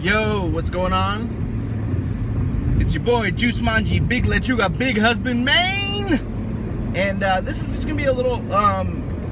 Yo, what's going on? It's your boy Juice Manji, Big Lechuga, Big Husband Main, and this is just gonna be a little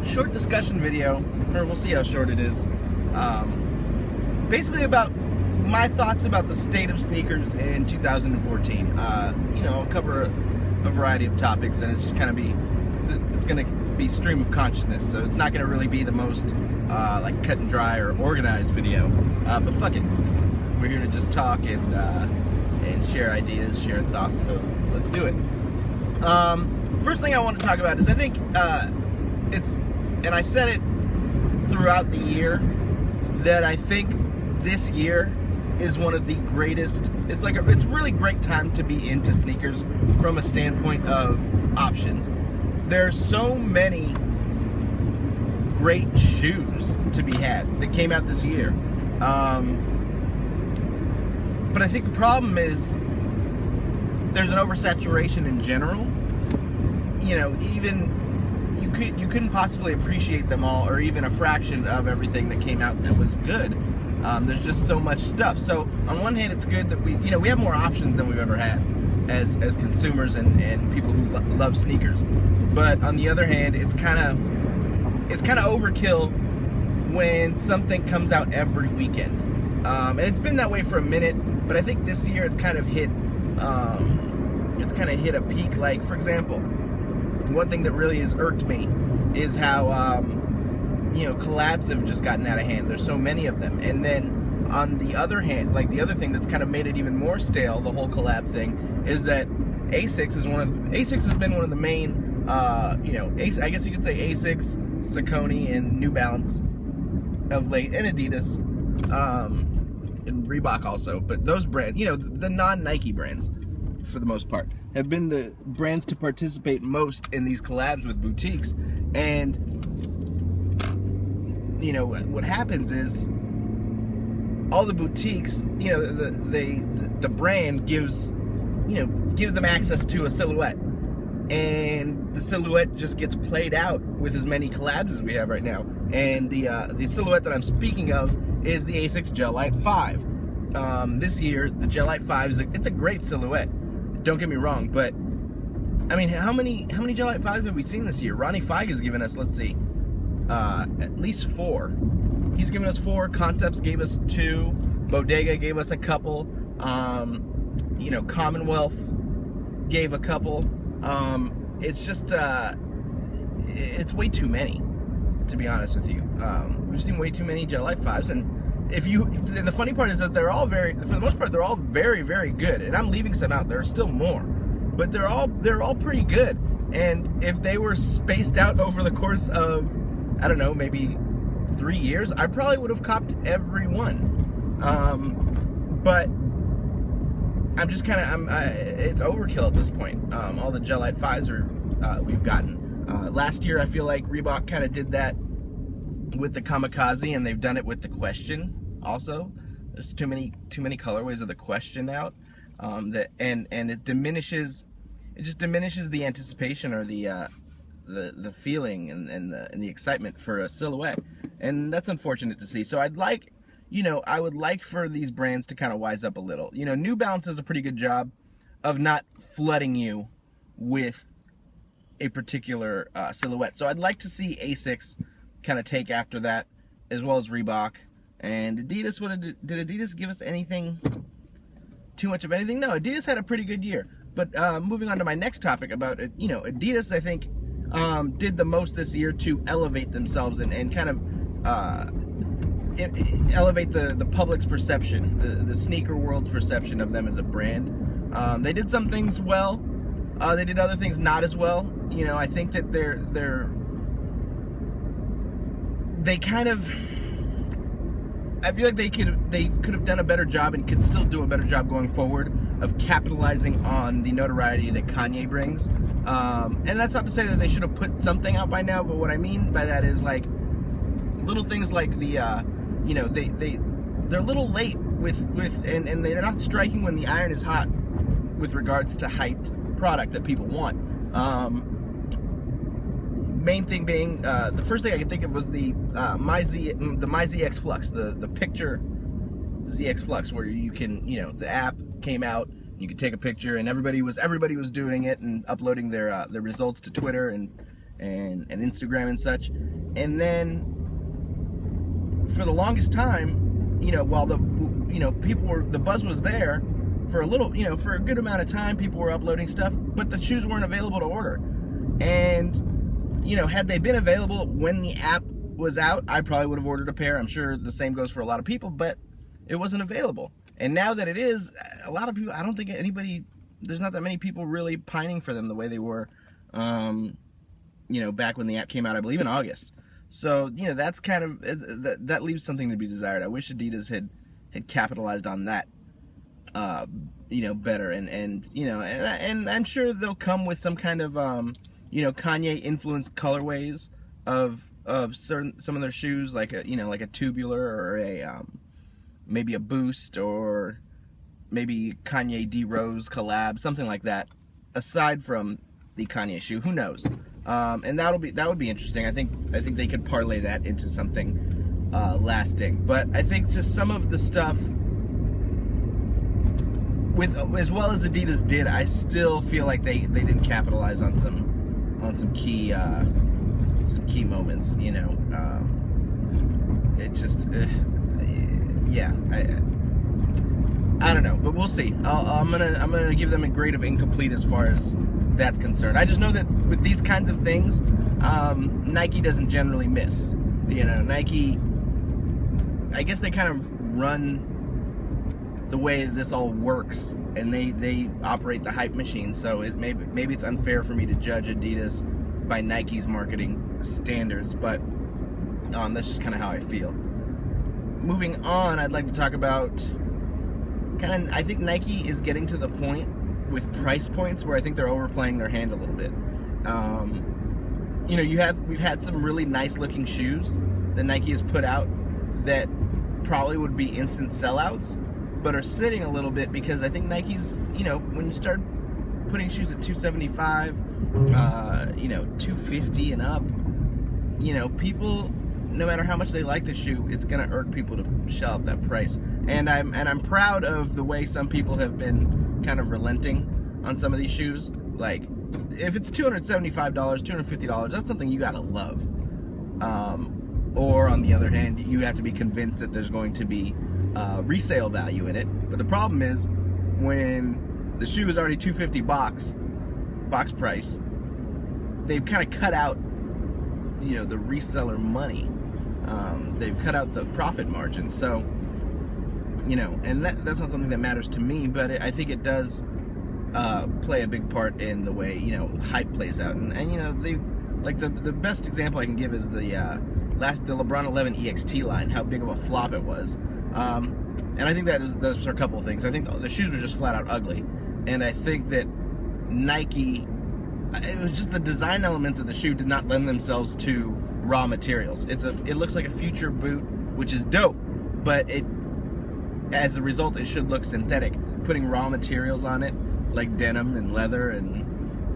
short discussion video, or we'll see how short it is. Basically about my thoughts about the state of sneakers in 2014. I'll cover a variety of topics, and it's just kind of it's gonna be stream of consciousness, so it's not gonna really be the most like cut and dry or organized video, but fuck it. We're here to just talk and share ideas, share thoughts, so let's do it. First thing I want to talk about is I think and I said it throughout the year, that I think this year is one of the greatest, it's a really great time to be into sneakers from a standpoint of options. There's so many great shoes to be had that came out this year. But I think the problem is there's an oversaturation in general. Even you couldn't possibly appreciate them all, or even a fraction of everything that came out that was good. There's just so much stuff. So on one hand, it's good that we have more options than we've ever had as consumers and people who love sneakers. But on the other hand, it's kind of overkill when something comes out every weekend. And it's been that way for a minute, but I think this year it's kind of hit a peak. Like, for example, one thing that really has irked me is how collabs have just gotten out of hand. There's so many of them. And then on the other hand, like the other thing that's kind of made it even more stale, the whole collab thing, is that ASICS has been one of the main I guess you could say ASICS, Saucony, and New Balance of late, and Adidas, and Reebok also. But those brands, the non-Nike brands, for the most part, have been the brands to participate most in these collabs with boutiques. And what happens is all the boutiques, the brand gives them access to a silhouette, and the silhouette just gets played out with as many collabs as we have right now. And the silhouette that I'm speaking of is the ASICS Gel-Lyte 5. This year, the Gel-Lyte 5 it's a great silhouette. Don't get me wrong, but I mean, how many Gel-Lyte 5s have we seen this year? Ronnie Feig has given us, let's see, at least 4. He's given us 4. Concepts gave us 2. Bodega gave us a couple. Commonwealth gave a couple. It's just it's way too many, to be honest with you. We've seen way too many Gel-Lyte 5s, and the funny part is that for the most part, they're all very, very good. And I'm leaving some out. There are still more, but they're all pretty good. And if they were spaced out over the course of, I don't know, maybe 3 years, I probably would have copped every one. But I'm just it's overkill at this point. All the Gel-Lyte 5s we've gotten. Last year, I feel like Reebok kind of did that with the Kamikaze, and they've done it with the Question also. There's too many colorways of the Question out, and it just diminishes the anticipation, or the feeling and the excitement for a silhouette, and that's unfortunate to see. So I would like for these brands to kind of wise up a little. New Balance does a pretty good job of not flooding you with a particular silhouette. So I'd like to see ASICS kind of take after that, as well as Reebok. And Adidas, did Adidas give us too much of anything? No, Adidas had a pretty good year. But moving on to my next topic about it, Adidas, I think, did the most this year to elevate themselves and kind of elevate the public's perception, the sneaker world's perception of them as a brand. They did some things well. They did other things not as well. I think that I feel like they could have done a better job, and could still do a better job going forward, of capitalizing on the notoriety that Kanye brings. And that's not to say that they should have put something out by now, but what I mean by that is, like, little things like they're a little late and they're not striking when the iron is hot with regards to hyped product that people want. Main thing being, the first thing I could think of was the MyZ X Flux, the picture ZX Flux, where you can, you know, the app came out, you could take a picture, and everybody was doing it and uploading their results to Twitter and Instagram and such. And then for the longest time, you know, while the buzz was there for a little, you know, for a good amount of time, people were uploading stuff, but the shoes weren't available to order. And, you know, had they been available when the app was out, I probably would have ordered a pair. I'm sure the same goes for a lot of people, but it wasn't available. And now that it is, a lot of people, I don't think there's not that many people really pining for them the way they were, you know, back when the app came out, I believe in August. So, you know, that's kind of, that leaves something to be desired. I wish Adidas had capitalized on that, you know, better. And you know, and I'm sure they'll come with some kind of, you know, Kanye influenced colorways of some of their shoes, like a, you know, like a tubular or a, maybe a boost, or maybe Kanye D Rose collab, something like that, aside from the Kanye shoe. Who knows? And that would be interesting. I think they could parlay that into something lasting. But I think just some of the stuff, with as well as Adidas did, I still feel like they didn't capitalize on some key moments. You know, it just yeah. I don't know, but we'll see. I'm gonna give them a grade of incomplete as far as that's concerned. I just know that with these kinds of things, Nike doesn't generally miss. You know, Nike, I guess they kind of run the way this all works, and they operate the hype machine. So maybe it's unfair for me to judge Adidas by Nike's marketing standards, but that's just kind of how I feel. Moving on, I'd like to talk about I think Nike is getting to the point with price points where I think they're overplaying their hand a little bit. You know, we've had some really nice looking shoes that Nike has put out that probably would be instant sellouts, but are sitting a little bit because I think Nike's, you know, when you start putting shoes at $275, you know, $250 and up, you know, people, no matter how much they like the shoe, it's gonna irk people to shell out that price. And I'm proud of the way some people have been kind of relenting on some of these shoes. Like, if it's $275, $250, that's something you gotta love. Or on the other hand, you have to be convinced that there's going to be resale value in it. But the problem is, when the shoe is already $250 box price, they've kind of cut out, you know, the reseller money. They've cut out the profit margin. So, you know, and that's not something that matters to me, but I think it does play a big part in the way, you know, hype plays out. And you know, the best example I can give is the LeBron 11 EXT line, how big of a flop it was. And I think that's a couple of things. I think the shoes were just flat out ugly, and I think that Nike, it was just the design elements of the shoe did not lend themselves to raw materials. It looks like a future boot, which is dope, but as a result, it should look synthetic. Putting raw materials on it, like denim and leather and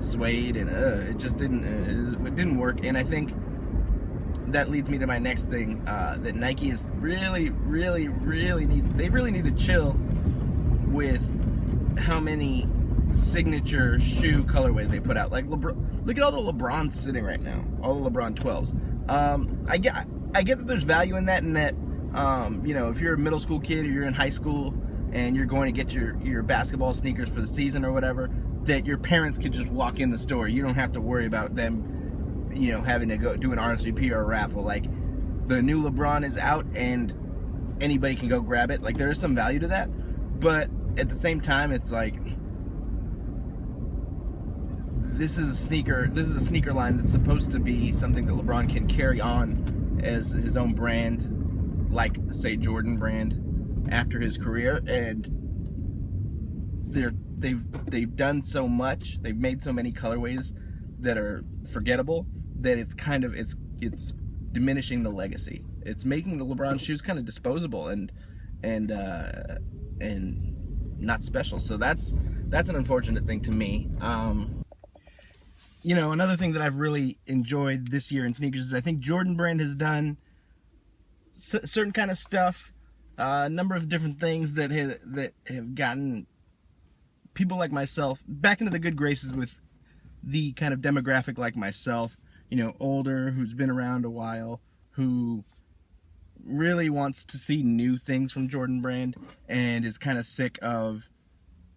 suede, and it just didn't work. And I think that leads me to my next thing, that Nike is really need to chill with how many signature shoe colorways they put out. Like, look at all the LeBrons sitting right now, all the LeBron 12s. I get that there's value in that, you know, if you're a middle school kid or you're in high school and you're going to get your basketball sneakers for the season or whatever, that your parents could just walk in the store. You don't have to worry about them, you know, having to go do an RSVP or a raffle. Like, the new LeBron is out and anybody can go grab it. Like, there is some value to that, but at the same time, it's like, this is a sneaker line that's supposed to be something that LeBron can carry on as his own brand, like, say, Jordan brand after his career. And they've done so much, they've made so many colorways that are forgettable, that it's kind of it's diminishing the legacy. It's making the LeBron shoes kind of disposable and not special. So that's an unfortunate thing to me. You know, another thing that I've really enjoyed this year in sneakers is I think Jordan Brand has done certain kind of stuff a number of different things that have gotten people like myself back into the good graces with the kind of demographic like myself, you know, older, who's been around a while, who really wants to see new things from Jordan Brand and is kind of sick of,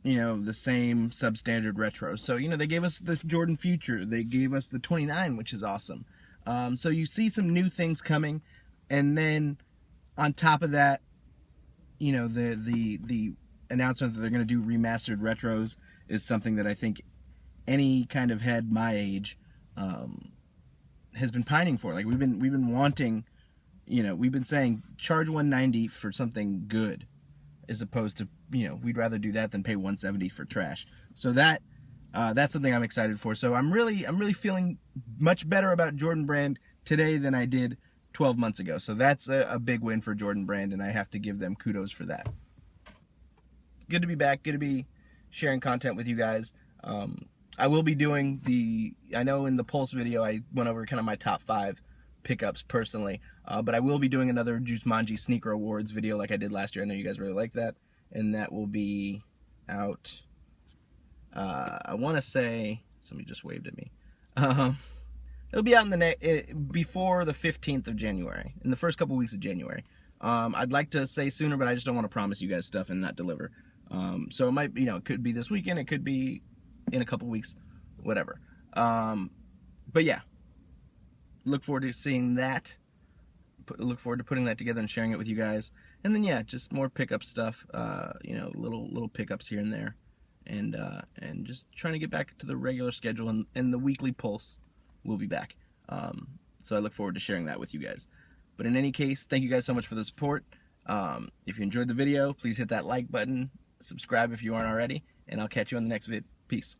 you know, the same substandard retros. So, you know, they gave us the Jordan Future, they gave us the 29, which is awesome. So you see some new things coming, and then on top of that, you know, the announcement that they're going to do remastered retros is something that I think any kind of head my age has been pining for. Like we've been wanting, you know, we've been saying charge $190 for something good, as opposed to, you know, we'd rather do that than pay $170 for trash. So that's something I'm excited for. So I'm really feeling much better about Jordan Brand today than I did 12 months ago. So that's a big win for Jordan Brand, and I have to give them kudos for that. It's good to be back, good to be sharing content with you guys. I will be doing I know in the Pulse video I went over kind of my top 5 pickups personally, but I will be doing another Juicemanji Sneaker Awards video like I did last year. I know you guys really liked that, and that will be out, I want to say, somebody just waved at me. It'll be out in before the 15th of January, in the first couple weeks of January. I'd like to say sooner, but I just don't want to promise you guys stuff and not deliver. So it might, you know, it could be this weekend, it could be in a couple weeks, whatever. But yeah, look forward to seeing that. Look forward to putting that together and sharing it with you guys. And then yeah, just more pickup stuff. You know, little pickups here and there, and just trying to get back to the regular schedule, and the weekly Pulse will be back. So I look forward to sharing that with you guys. But in any case, thank you guys so much for the support. If you enjoyed the video, please hit that like button, subscribe if you aren't already, and I'll catch you on the next vid. Peace.